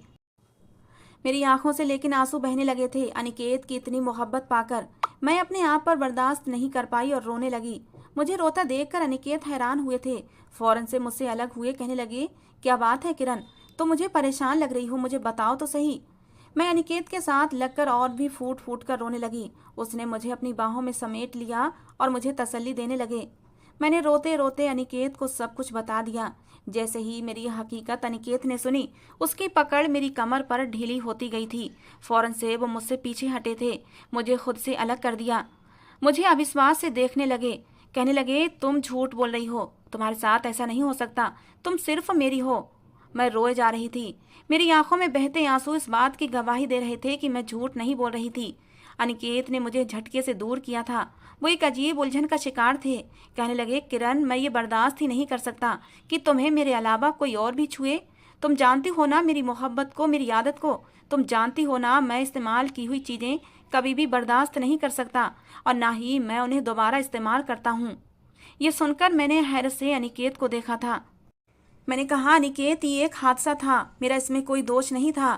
मेरी आंखों से लेकिन आंसू बहने लगे थे। अनिकेत की इतनी मोहब्बत पाकर मैं अपने आप पर बर्दाश्त नहीं कर पाई और रोने लगी। मुझे रोता देखकर अनिकेत हैरान हुए थे। फौरन से मुझसे अलग हुए कहने लगे, क्या बात है किरण, तुम मुझे परेशान लग रही हो, मुझे बताओ तो सही। मैं अनिकेत के साथ लगकर और भी फूट फूट कर रोने लगी। उसने मुझे अपनी बाहों में समेट लिया और मुझे तसल्ली देने लगे। मैंने रोते रोते अनिकेत को सब कुछ बता दिया। जैसे ही मेरी हकीकत अनिकेत ने सुनी, उसकी पकड़ मेरी कमर पर ढीली होती गई थी। फौरन से वो मुझसे पीछे हटे थे, मुझे खुद से अलग कर दिया। मुझे अविश्वास से देखने लगे, कहने लगे, तुम झूठ बोल रही हो, तुम्हारे साथ ऐसा नहीं हो सकता, तुम सिर्फ मेरी हो। मैं रोए जा रही थी। मेरी आंखों में बहते आंसू इस बात की गवाही दे रहे थे कि मैं झूठ नहीं बोल रही थी। अनिकेत ने मुझे झटके से दूर किया था। वो एक अजीब उलझन का शिकार थे। कहने लगे, किरण, मैं ये बर्दाश्त ही नहीं कर सकता कि तुम्हें मेरे अलावा कोई और भी छुए। तुम जानती हो ना मेरी मोहब्बत को, मेरी आदत को। तुम जानती हो ना मैं इस्तेमाल की हुई चीज़ें कभी भी बर्दाश्त नहीं कर सकता और ना ही मैं उन्हें दोबारा इस्तेमाल करता हूँ। ये सुनकर मैंने हैरत से अनिकेत को देखा था। मैंने कहा, अनिकेत, ये एक हादसा था, मेरा इसमें कोई दोष नहीं था।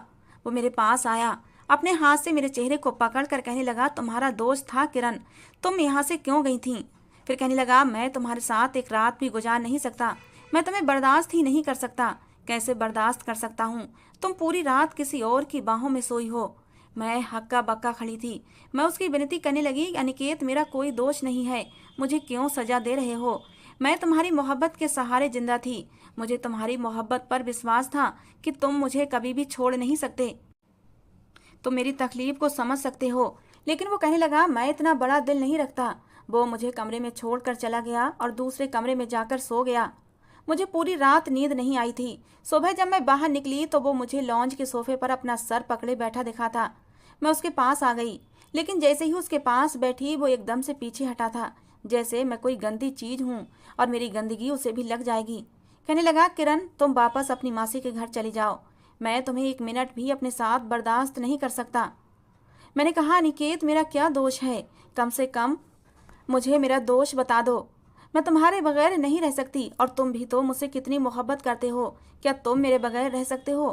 वो मेरे पास आया, अपने हाथ से मेरे चेहरे को पकड़कर कहने लगा, तुम्हारा दोष था किरण, तुम यहाँ से क्यों गई थी। फिर कहने लगा, मैं तुम्हारे साथ एक रात भी गुजार नहीं सकता, मैं तुम्हें बर्दाश्त ही नहीं कर सकता। कैसे बर्दाश्त कर सकता हूँ, तुम पूरी रात किसी और की बाहों में सोई हो। मैं हक्का बक्का खड़ी थी। मैं उसकी विनती करने लगी, अनिकेत, मेरा कोई दोष नहीं है, मुझे क्यों सजा दे रहे हो। मैं तुम्हारी मोहब्बत के सहारे जिंदा थी। मुझे तुम्हारी मोहब्बत पर विश्वास था कि तुम मुझे कभी भी छोड़ नहीं सकते, तुम मेरी तकलीफ को समझ सकते हो। लेकिन वो कहने लगा, मैं इतना बड़ा दिल नहीं रखता। वो मुझे कमरे में छोड़कर चला गया और दूसरे कमरे में जाकर सो गया। मुझे पूरी रात नींद नहीं आई थी। सुबह जब मैं बाहर निकली तो वो मुझे लॉन्ज के सोफे पर अपना सर पकड़े बैठा दिखा था। मैं उसके पास आ गई, लेकिन जैसे ही उसके पास बैठी वो एकदम से पीछे हटा था, जैसे मैं कोई गंदी चीज हूँ और मेरी गंदगी उसे भी लग जाएगी। कहने लगा, किरण, तुम वापस अपनी मासी के घर चली जाओ, मैं तुम्हें एक मिनट भी अपने साथ बर्दाश्त नहीं कर सकता। मैंने कहा, अनिकेत, मेरा क्या दोष है, कम से कम मुझे मेरा दोष बता दो। मैं तुम्हारे बगैर नहीं रह सकती और तुम भी तो मुझसे कितनी मोहब्बत करते हो, क्या तुम मेरे बगैर रह सकते हो।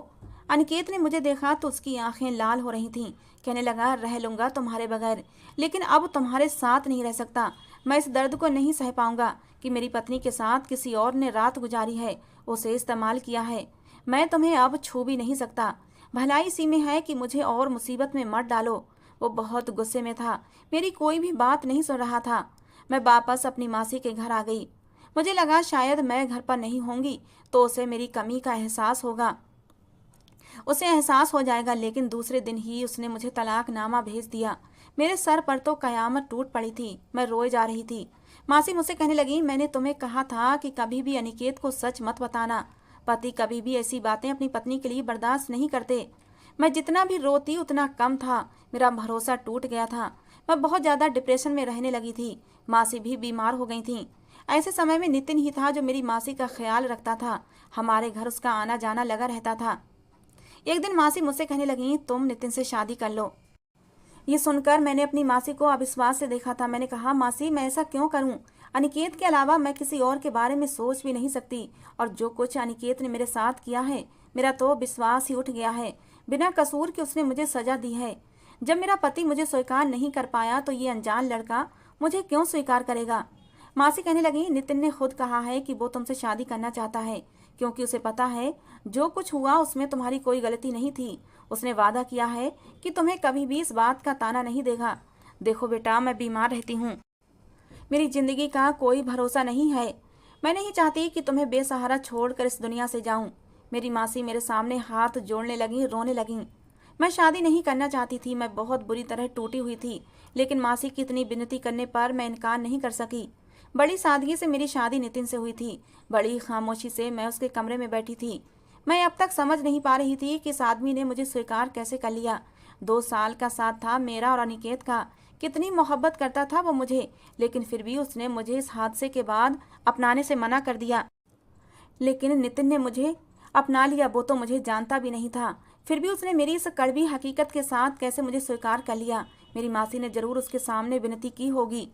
अनिकेत ने मुझे देखा तो उसकी आंखें लाल हो रही थीं। कहने लगा, रह लूँगा तुम्हारे बगैर, लेकिन अब तुम्हारे साथ नहीं रह सकता। मैं इस दर्द को नहीं सह पाऊंगा कि मेरी पत्नी के साथ किसी और ने रात गुजारी है, उसे इस्तेमाल किया है। मैं तुम्हें अब छू भी नहीं सकता। भलाई इसी में है कि मुझे और मुसीबत में मत डालो। वो बहुत गुस्से में था, मेरी कोई भी बात नहीं सुन रहा था। मैं वापस अपनी मासी के घर आ गई। मुझे लगा शायद मैं घर पर नहीं होंगी तो उसे मेरी कमी का एहसास होगा, उसे एहसास हो जाएगा। लेकिन दूसरे दिन ही उसने मुझे तलाकनामा भेज दिया। मेरे सर पर तो कयामत टूट पड़ी थी। मैं रोए जा रही थी। मासी मुझसे कहने लगी, मैंने तुम्हें कहा था कि कभी भी अनिकेत को सच मत बताना। पति कभी भी ऐसी बातें अपनी पत्नी के लिए बर्दाश्त नहीं करते। मैं जितना भी रोती उतना कम था। मेरा भरोसा टूट गया था। मैं बहुत ज़्यादा डिप्रेशन में रहने लगी थी। मासी भी बीमार हो गई थी। ऐसे समय में नितिन ही था जो मेरी मासी का ख्याल रखता था। हमारे घर उसका आना जाना लगा रहता था। एक दिन मासी मुझसे कहने लगी, तुम नितिन से शादी कर लो। ये सुनकर मैंने अपनी मासी को अविश्वास से देखा था। मैंने कहा, मासी, मैं ऐसा क्यों करूं? अनिकेत के अलावा मैं किसी और के बारे में सोच भी नहीं सकती। और जो कुछ अनिकेत ने मेरे साथ किया है, मेरा तो विश्वास ही उठ गया है। बिना कसूर के उसने मुझे सजा दी है। जब मेरा पति मुझे स्वीकार नहीं कर पाया तो ये अनजान लड़का मुझे क्यों स्वीकार करेगा? मासी कहने लगी, नितिन ने खुद कहा है कि वो तुमसे शादी करना चाहता है, क्योंकि उसे पता है जो कुछ हुआ उसमें तुम्हारी कोई गलती नहीं थी। उसने वादा किया है कि तुम्हें कभी भी इस बात का ताना नहीं देगा। देखो बेटा, मैं बीमार रहती हूँ, मेरी जिंदगी का कोई भरोसा नहीं है। मैं नहीं चाहती कि तुम्हें बेसहारा छोड़कर इस दुनिया से जाऊं। मेरी मासी मेरे सामने हाथ जोड़ने लगी, रोने लगी। मैं शादी नहीं करना चाहती थी। मैं बहुत बुरी तरह टूटी हुई थी, लेकिन मासी की इतनी विनती करने पर मैं इनकार नहीं कर सकी। बड़ी सादगी से मेरी शादी नितिन से हुई थी। बड़ी खामोशी से मैं उसके कमरे में बैठी थी। मैं अब तक समझ नहीं पा रही थी कि इस आदमी ने मुझे स्वीकार कैसे कर लिया। 2 साल का साथ था मेरा और अनिकेत का। कितनी मोहब्बत करता था वो मुझे, लेकिन फिर भी उसने मुझे इस हादसे के बाद अपनाने से मना कर दिया। लेकिन नितिन ने मुझे अपना लिया, वो तो मुझे जानता भी नहीं था। फिर भी उसने मेरी इस कड़वी हकीकत के साथ कैसे मुझे स्वीकार कर लिया? मेरी मासी ने जरूर उसके सामने विनती की होगी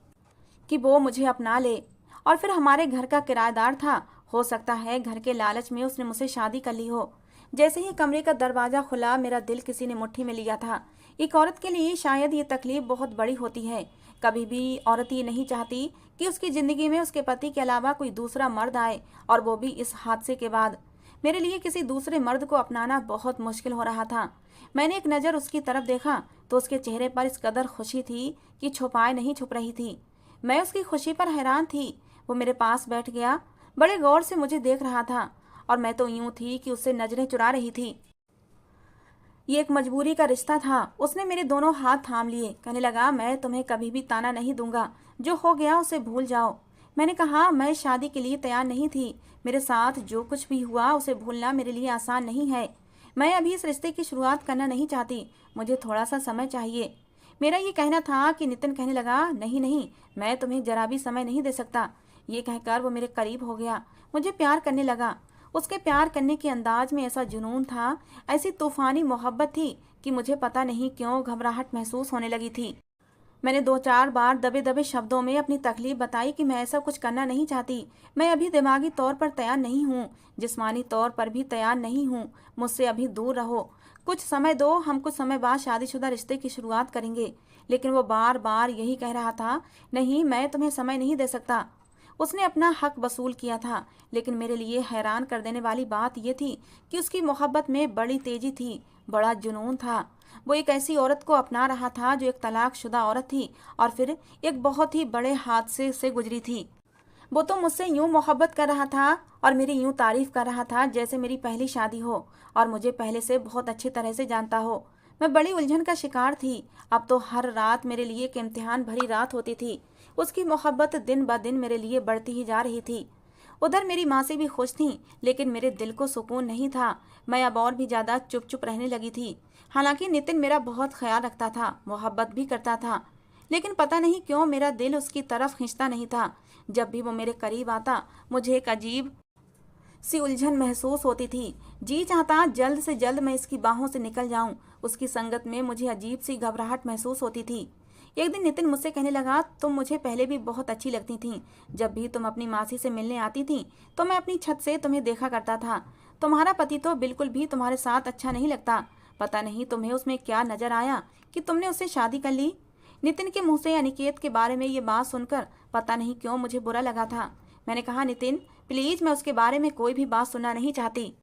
कि वो मुझे अपना ले। और फिर हमारे घर का किराएदार था, हो सकता है घर के लालच में उसने मुझसे शादी कर ली हो। जैसे ही कमरे का दरवाजा खुला, मेरा दिल किसी ने मुट्ठी में लिया था। एक औरत के लिए शायद ये तकलीफ बहुत बड़ी होती है कभी भी औरत ये नहीं चाहती कि उसकी ज़िंदगी में उसके पति के अलावा कोई दूसरा मर्द आए, और वो भी इस हादसे के बाद। मेरे लिए किसी दूसरे मर्द को अपनाना बहुत मुश्किल हो रहा था। मैंने एक नज़र उसकी तरफ देखा तो उसके चेहरे पर इस कदर खुशी थी कि छुपाए नहीं छुप रही थी। मैं उसकी खुशी पर हैरान थी। वो मेरे पास बैठ गया, बड़े गौर से मुझे देख रहा था, और मैं तो यूं थी कि उससे नजरें चुरा रही थी। ये एक मजबूरी का रिश्ता था। उसने मेरे दोनों हाथ थाम लिए, कहने लगा, मैं तुम्हें कभी भी ताना नहीं दूंगा, जो हो गया उसे भूल जाओ। मैंने कहा, मैं शादी के लिए तैयार नहीं थी। मेरे साथ जो कुछ भी हुआ उसे भूलना मेरे लिए आसान नहीं है। मैं अभी इस रिश्ते की शुरुआत करना नहीं चाहती, मुझे थोड़ा सा समय चाहिए। मेरा ये कहना था कि नितिन कहने लगा, नहीं नहीं, मैं तुम्हें जरा भी समय नहीं दे सकता। ये कहकर वो मेरे करीब हो गया, मुझे प्यार करने लगा। उसके प्यार करने के अंदाज में ऐसा जुनून था, ऐसी तूफानी मोहब्बत थी कि मुझे पता नहीं क्यों घबराहट महसूस होने लगी थी। मैंने 2-4 बार दबे दबे शब्दों में अपनी तकलीफ बताई कि मैं ऐसा कुछ करना नहीं चाहती। मैं अभी दिमागी तौर पर तैयार नहीं हूँ, जिस्मानी तौर पर भी तैयार नहीं हूँ। मुझसे अभी दूर रहो, कुछ समय दो, हम कुछ समय बाद शादीशुदा रिश्ते की शुरुआत करेंगे। लेकिन वो बार बार यही कह रहा था, नहीं, मैं तुम्हें समय नहीं दे सकता। उसने अपना हक वसूल किया था, लेकिन मेरे लिए हैरान कर देने वाली बात यह थी कि उसकी मोहब्बत में बड़ी तेजी थी, बड़ा जुनून था। वो एक ऐसी औरत को अपना रहा था जो एक तलाकशुदा औरत थी और फिर एक बहुत ही बड़े हादसे से गुजरी थी। वो तो मुझसे यूं मोहब्बत कर रहा था और मेरी यूं तारीफ कर रहा था जैसे मेरी पहली शादी हो और मुझे पहले से बहुत अच्छी तरह से जानता हो। मैं बड़ी उलझन का शिकार थी। अब तो हर रात मेरे लिए एक इम्तिहान भरी रात होती थी। उसकी मोहब्बत दिन ब दिन मेरे लिए बढ़ती ही जा रही थी। उधर मेरी माँ से भी खुश थी, लेकिन मेरे दिल को सुकून नहीं था। मैं अब और भी ज़्यादा चुप चुप रहने लगी थी। हालांकि नितिन मेरा बहुत ख्याल रखता था, मोहब्बत भी करता था, लेकिन पता नहीं क्यों मेरा दिल उसकी तरफ खींचता नहीं था। जब भी वो मेरे करीब आता, मुझे एक अजीब सी उलझन महसूस होती थी। जी चाहता जल्द से जल्द मैं इसकी बाहों से निकल जाऊं। उसकी संगत में मुझे अजीब सी घबराहट महसूस होती थी। एक दिन नितिन मुझसे कहने लगा, तुम मुझे पहले भी बहुत अच्छी लगती थीं। जब भी तुम अपनी मासी से मिलने आती थीं तो मैं अपनी छत से तुम्हें देखा करता था। तुम्हारा पति तो बिल्कुल भी तुम्हारे साथ अच्छा नहीं लगता। पता नहीं तुम्हें उसमें क्या नजर आया कि तुमने उससे शादी कर ली। नितिन के मुंह से अनिकेत के बारे में ये बात सुनकर पता नहीं क्यों मुझे बुरा लगा था। मैंने कहा, नितिन प्लीज, मैं उसके बारे में कोई भी बात सुनना नहीं चाहती।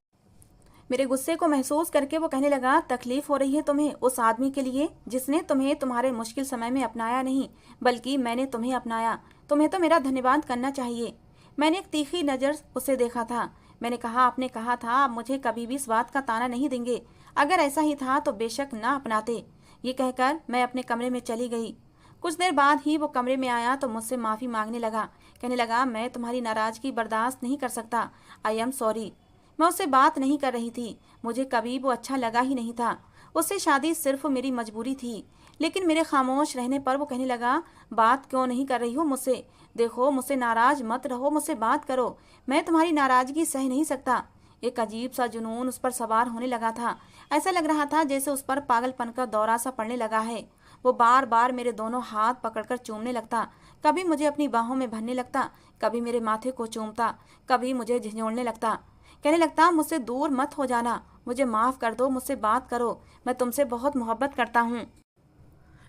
मेरे गुस्से को महसूस करके वो कहने लगा, तकलीफ हो रही है तुम्हें उस आदमी के लिए जिसने तुम्हें तुम्हारे मुश्किल समय में अपनाया नहीं, बल्कि मैंने तुम्हें अपनाया। तुम्हें तो मेरा धन्यवाद करना चाहिए। मैंने एक तीखी नज़र उसे देखा था। मैंने कहा, आपने कहा था आप मुझे कभी भी इस बात का ताना नहीं देंगे। अगर ऐसा ही था तो बेशक ना अपनाते। ये कहकर मैं अपने कमरे में चली गई। कुछ देर बाद ही वो कमरे में आया तो मुझसे माफ़ी मांगने लगा। कहने लगा, मैं तुम्हारी नाराज़गी बर्दाश्त नहीं कर सकता। I am sorry. मैं उससे बात नहीं कर रही थी। मुझे कभी वो अच्छा लगा ही नहीं था। उससे शादी सिर्फ मेरी मजबूरी थी। लेकिन मेरे खामोश रहने पर वो कहने लगा, बात क्यों नहीं कर रही हो मुझसे? देखो, मुझसे नाराज मत रहो, मुझसे बात करो। मैं तुम्हारी नाराजगी सह नहीं सकता। एक अजीब सा जुनून उस पर सवार होने लगा था। ऐसा लग रहा था जैसे उस पर पागलपन का दौरा सा पड़ने लगा है। वो बार बार मेरे दोनों हाथ पकड़कर चूमने लगता। कभी मुझे अपनी बाहों में भरने लगता, कभी मेरे माथे को चूमता, कभी मुझे झिझोड़ने लगता। कहने लगता, मुझसे दूर मत हो जाना, मुझे माफ़ कर दो, मुझसे बात करो, मैं तुमसे बहुत मोहब्बत करता हूँ।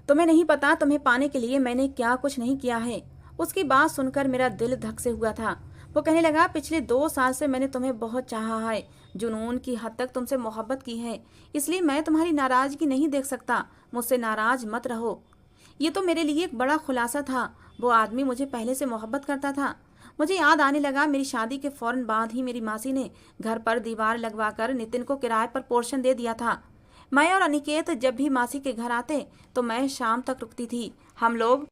तुम्हें नहीं पता तुम्हें पाने के लिए मैंने क्या कुछ नहीं किया है। उसकी बात सुनकर मेरा दिल धक से हुआ था। वो कहने लगा, पिछले 2 साल से मैंने तुम्हें बहुत चाहा है, जुनून की हद तक तुमसे मोहब्बत की है, इसलिए मैं तुम्हारी नाराज़गी नहीं देख सकता। मुझसे नाराज मत रहो। ये तो मेरे लिए एक बड़ा खुलासा था। वो आदमी मुझे पहले से मोहब्बत करता था। मुझे याद आने लगा, मेरी शादी के फौरन बाद ही मेरी मासी ने घर पर दीवार लगवाकर नितिन को किराए पर पोर्शन दे दिया था। मैं और अनिकेत जब भी मासी के घर आते तो मैं शाम तक रुकती थी। हम लोग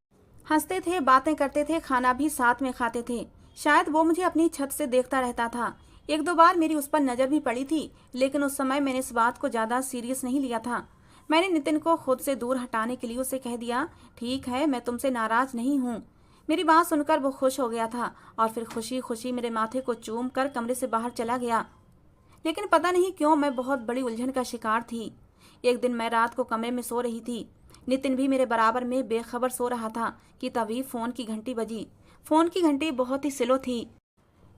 हंसते थे, बातें करते थे, खाना भी साथ में खाते थे। शायद वो मुझे अपनी छत से देखता रहता था। 1-2 बार मेरी उस पर नज़र भी पड़ी थी, लेकिन उस समय मैंने इस बात को ज़्यादा सीरियस नहीं लिया था। मैंने नितिन को खुद से दूर हटाने के लिए उसे कह दिया, ठीक है, मैं तुमसे नाराज नहीं हूँ। मेरी बात सुनकर वो खुश हो गया था और फिर खुशी खुशी मेरे माथे को चूम कर कमरे से बाहर चला गया। लेकिन पता नहीं क्यों मैं बहुत बड़ी उलझन का शिकार थी। एक दिन मैं रात को कमरे में सो रही थी। नितिन भी मेरे बराबर में बेखबर सो रहा था कि तभी फ़ोन की घंटी बजी। फ़ोन की घंटी बहुत ही स्लो थी,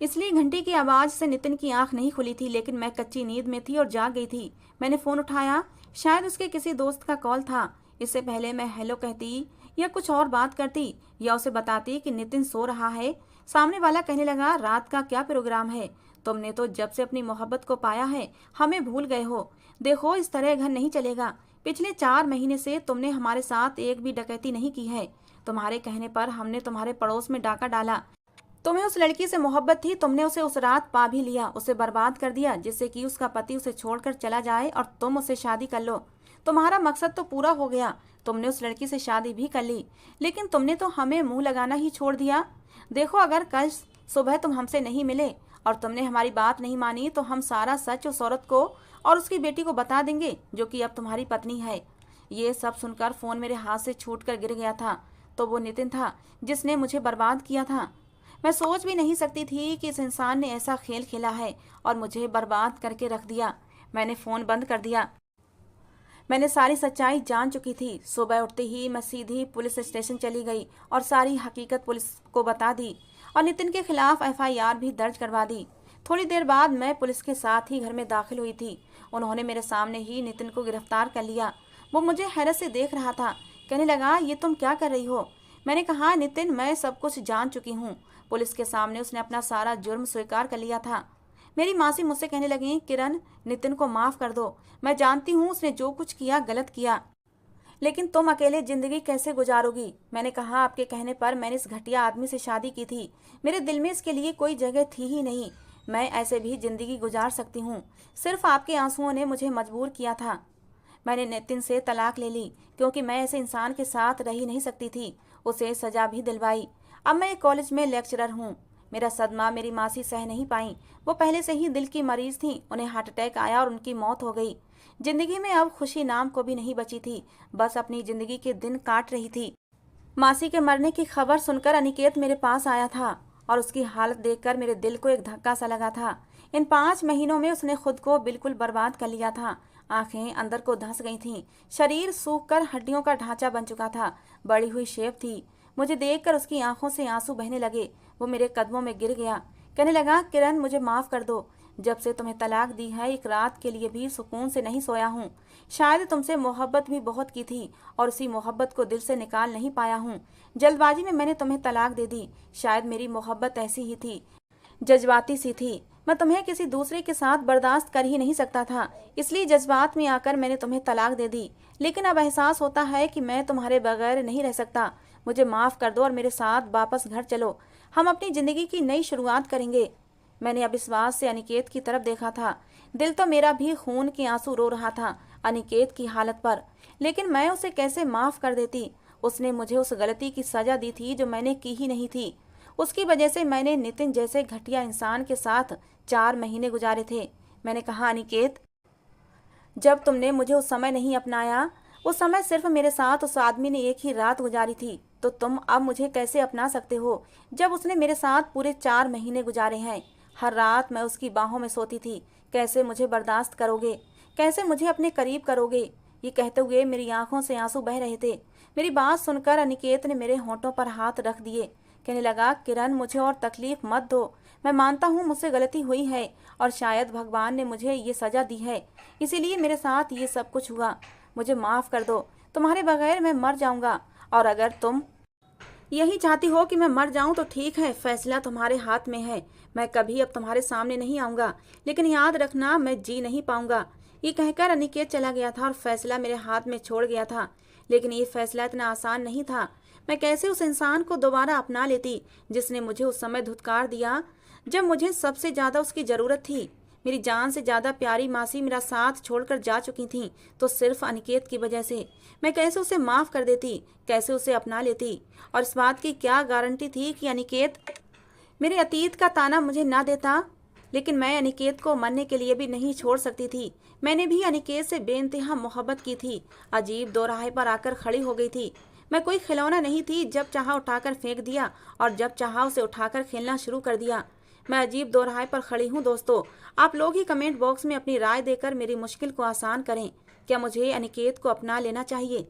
इसलिए घंटी की आवाज़ से नितिन की आंख नहीं खुली थी, लेकिन मैं कच्ची नींद में थी और जाग गई थी। मैंने फ़ोन उठाया, शायद उसके किसी दोस्त का कॉल था। इससे पहले मैं हेलो कहती या कुछ और बात करती या उसे बताती कि नितिन सो रहा है। सामने वाला कहने लगा, रात का क्या प्रोग्राम है? तुमने तो जब से अपनी मोहब्बत को पाया है हमें भूल गए हो। देखो, इस तरह घर नहीं चलेगा। पिछले 4 महीने से तुमने हमारे साथ एक भी डकैती नहीं की है। तुम्हारे कहने पर हमने तुम्हारे पड़ोस में डाका डाला। तुम्हें उस लड़की से मोहब्बत थी, तुमने उसे उस रात पा भी लिया, उसे बर्बाद कर दिया जिससे कि उसका पति उसे छोड़कर चला जाए और तुम उससे शादी कर लो। तुम्हारा मकसद तो पूरा हो गया, तुमने उस लड़की से शादी भी कर ली, लेकिन तुमने तो हमें मुंह लगाना ही छोड़ दिया। देखो, अगर कल सुबह तुम हमसे नहीं मिले और तुमने हमारी बात नहीं मानी तो हम सारा सच उस औरत को और उसकी बेटी को बता देंगे जो कि अब तुम्हारी पत्नी है। ये सब सुनकर फोन मेरे हाथ से छूट कर गिर गया था। तो वो नितिन था जिसने मुझे बर्बाद किया था। मैं सोच भी नहीं सकती थी कि इस इंसान ने ऐसा खेल खेला है और मुझे बर्बाद करके रख दिया। मैंने फ़ोन बंद कर दिया। मैंने सारी सच्चाई जान चुकी थी। सुबह उठते ही मैं सीधी पुलिस स्टेशन चली गई और सारी हकीकत पुलिस को बता दी और नितिन के खिलाफ FIR भी दर्ज करवा दी। थोड़ी देर बाद मैं पुलिस के साथ ही घर में दाखिल हुई थी। उन्होंने मेरे सामने ही नितिन को गिरफ्तार कर लिया। वो मुझे हैरत से देख रहा था। कहने लगा, ये तुम क्या कर रही हो? मैंने कहा, नितिन, मैं सब कुछ जान चुकी हूँ। पुलिस के सामने उसने अपना सारा जुर्म स्वीकार कर लिया था। मेरी मासी मुझसे कहने लगी, किरण, नितिन को माफ कर दो। मैं जानती हूँ उसने जो कुछ किया गलत किया, लेकिन तुम अकेले जिंदगी कैसे गुजारोगी? मैंने कहा, आपके कहने पर मैंने इस घटिया आदमी से शादी की थी। मेरे दिल में इसके लिए कोई जगह थी ही नहीं। मैं ऐसे भी जिंदगी गुजार सकती हूँ। सिर्फ आपके आंसुओं ने मुझे मजबूर किया था। मैंने नितिन से तलाक ले ली क्योंकि मैं ऐसे इंसान के साथ रह ही नहीं सकती थी। उसे सजा भी दिलवाई। अब मैं एक कॉलेज में लेक्चरर हूँ। मेरा सदमा मेरी मासी सह नहीं पाई। वो पहले से ही दिल की मरीज थी। उन्हें हार्ट अटैक आया और उनकी मौत हो गई। जिंदगी में अब खुशी नाम को भी नहीं बची थी। बस अपनी जिंदगी के दिन काट रही थी। मासी के मरने की खबर सुनकर अनिकेत मेरे पास आया था और उसकी हालत देखकर मेरे दिल को एक धक्का सा लगा था। इन 5 महीनों में उसने खुद को बिल्कुल बर्बाद कर लिया था। आंखें अंदर को धंस गई थीं। शरीर सूख कर हड्डियों का ढांचा बन चुका था। बढ़ी हुई शेप थी। मुझे देखकर उसकी आंखों से आंसू बहने लगे। वो मेरे कदमों में गिर गया। कहने लगा, किरण, मुझे माफ कर दो। जब से तुम्हें तलाक दी है एक रात के लिए भी सुकून से नहीं सोया हूँ। शायद तुमसे मोहब्बत भी बहुत की थी और उसी मोहब्बत को दिल से निकाल नहीं पाया हूँ। जल्दबाजी में मैंने तुम्हें तलाक दे दी। शायद मेरी मोहब्बत ऐसी ही थी, जज्बाती सी थी। मैं तुम्हें किसी दूसरे के साथ बर्दाश्त कर ही नहीं सकता था, इसलिए जज्बात में आकर मैंने तुम्हें तलाक दे दी। लेकिन अब एहसास होता है कि मैं तुम्हारे बगैर नहीं रह सकता। मुझे माफ़ कर दो और मेरे साथ वापस घर चलो। हम अपनी ज़िंदगी की नई शुरुआत करेंगे। मैंने अविश्वास से अनिकेत की तरफ देखा था। दिल तो मेरा भी खून के आंसू रो रहा था अनिकेत की हालत पर। लेकिन मैं उसे कैसे माफ़ कर देती? उसने मुझे उस गलती की सज़ा दी थी जो मैंने की ही नहीं थी। उसकी वजह से मैंने नितिन जैसे घटिया इंसान के साथ 4 महीने गुजारे थे। मैंने कहा, अनिकेत, जब तुमने मुझे उस समय नहीं अपनाया, उस समय सिर्फ मेरे साथ उस आदमी ने एक ही रात गुजारी थी, तो तुम अब मुझे कैसे अपना सकते हो जब उसने मेरे साथ पूरे 4 महीने गुजारे हैं? हर रात मैं उसकी बाहों में सोती थी। कैसे मुझे बर्दाश्त करोगे? कैसे मुझे अपने करीब करोगे? ये कहते हुए मेरी आंखों से आंसू बह रहे थे। मेरी बात सुनकर अनिकेत ने मेरे होंठों पर हाथ रख दिए। कहने लगा, किरण, मुझे और तकलीफ मत दो। मैं मानता हूँ मुझसे गलती हुई है और शायद भगवान ने मुझे ये सज़ा दी है, इसीलिए मेरे साथ ये सब कुछ हुआ। मुझे माफ़ कर दो। तुम्हारे बगैर मैं मर जाऊँगा, और अगर तुम यही चाहती हो कि मैं मर जाऊं तो ठीक है, फैसला तुम्हारे हाथ में है। मैं कभी अब तुम्हारे सामने नहीं आऊँगा, लेकिन याद रखना, मैं जी नहीं पाऊँगा। ये कहकर अनिकेत चला गया था और फैसला मेरे हाथ में छोड़ गया था। लेकिन ये फैसला इतना आसान नहीं था। मैं कैसे उस इंसान को दोबारा अपना लेती जिसने मुझे उस समय धुतकार दिया जब मुझे सबसे ज़्यादा उसकी ज़रूरत थी। मेरी जान से ज़्यादा प्यारी मासी मेरा साथ छोड़कर जा चुकी थीं, तो सिर्फ अनिकेत की वजह से। मैं कैसे उसे माफ़ कर देती, कैसे उसे अपना लेती? और इस बात की क्या गारंटी थी कि अनिकेत मेरे अतीत का ताना मुझे ना देता? लेकिन मैं अनिकेत को मरने के लिए भी नहीं छोड़ सकती थी। मैंने भी अनिकेत से बेइंतहा मोहब्बत की थी। अजीब दोराहे पर आकर खड़ी हो गई थी। मैं कोई खिलौना नहीं थी, जब चाहा उठाकर फेंक दिया और जब चाहा उसे उठाकर खेलना शुरू कर दिया। मैं अजीब दोराहे पर खड़ी हूँ। दोस्तों, आप लोग ही कमेंट बॉक्स में अपनी राय देकर मेरी मुश्किल को आसान करें। क्या मुझे अनिकेत को अपना लेना चाहिए?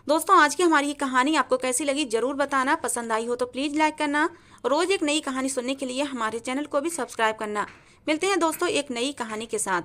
दोस्तों, आज की हमारी ये कहानी आपको कैसी लगी जरूर बताना। पसंद आई हो तो प्लीज़ लाइक करना। रोज़ एक नई कहानी सुनने के लिए हमारे चैनल को भी सब्सक्राइब करना। मिलते हैं दोस्तों एक नई कहानी के साथ।